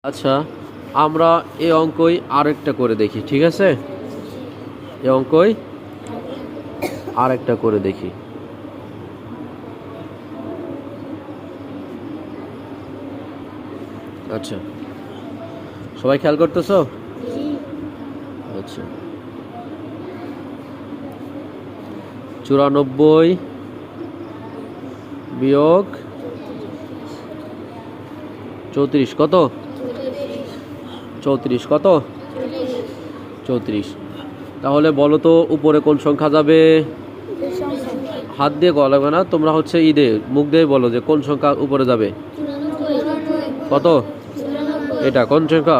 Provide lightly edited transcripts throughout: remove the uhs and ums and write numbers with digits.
আচ্ছা, আমরা এই অঙ্কই আরেকটা করে দেখি, ঠিক আছে? এই অঙ্কই আরেকটা করে দেখি। আচ্ছা, সবাই খেয়াল করতেছো? আচ্ছা, 94 বিয়োগ 34 কত? 34 কত? 34। তাহলে বলো তো উপরে কোন সংখ্যা যাবে? হাত দিয়ে বলা লাগবে না, তোমরা হচ্ছে মুখ দিয়ে বলো যে কোন সংখ্যা উপরে যাবে। কত? এটা কোন সংখ্যা?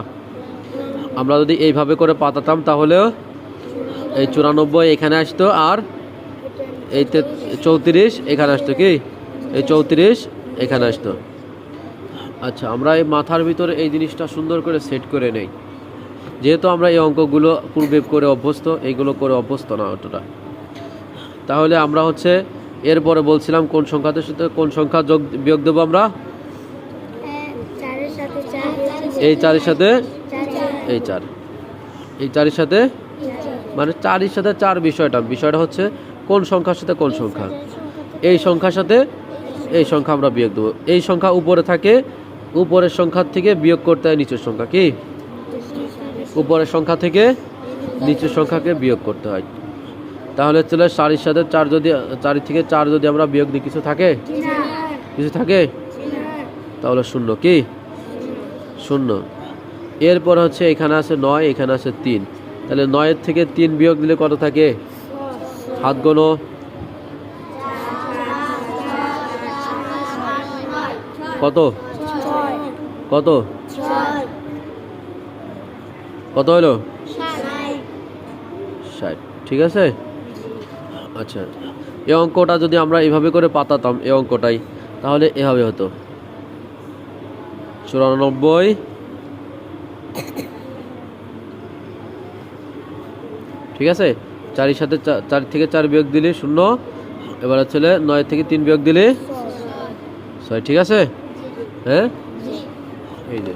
আমরা যদি এইভাবে করে পাতাতাম তাহলে এই 94 এখানে আসতো, আর এই 34 এখানে আসতো। কি এই 34 এখানে আসতো। আচ্ছা, আমরা এই মাথার ভিতরে এই জিনিসটা সুন্দর করে সেট করে নেই, যেহেতু আমরা এই অঙ্কগুলো পূর্বে করে অভ্যস্ত, এইগুলো করে অভ্যস্ত না অতটা। তাহলে আমরা হচ্ছে এরপরে বলছিলাম কোন সংখ্যাদের সাথে কোন সংখ্যা বিয়োগ দেবো আমরা? এই 4-এর সাথে এই 4, এই 4-এর সাথে, মানে 4-এর সাথে 4 বিষয়টা হচ্ছে কোন সংখ্যার সাথে কোন সংখ্যা। এই সংখ্যার সাথে এই সংখ্যা আমরা বিয়োগ দেবো। এই সংখ্যা উপরে থাকে, উপরের সংখ্যার থেকে বিয়োগ করতে হয় নিচের সংখ্যা। কি উপরের সংখ্যা থেকে নিচের সংখ্যাকে বিয়োগ করতে হয়। তাহলে চলে 4-এর সাথে 4, যদি 4 থেকে 4 যদি আমরা বিয়োগ দিই, কিছু থাকে? কিছু থাকে? তাহলে শূন্য। কি শূন্য। এরপর হচ্ছে এখানে আছে 9, এখানে আছে 3। তাহলে 9-এর থেকে 3 বিয়োগ দিলে কত থাকে? হাত গোনো। কত? কত? কত হলো? 60। ঠিক আছে। আচ্ছা, এই অঙ্কটা যদি আমরা এইভাবে করে পাতাতাম, এই অঙ্কটাই, তাহলে এভাবে হতো 94, ঠিক আছে? 4-এর সাথে 4 থেকে 4 বিয়োগ দিলে 0। এবার হচ্ছে 9 থেকে 3 বিয়োগ দিলে 6। ঠিক আছে? হ্যাঁ, এই যে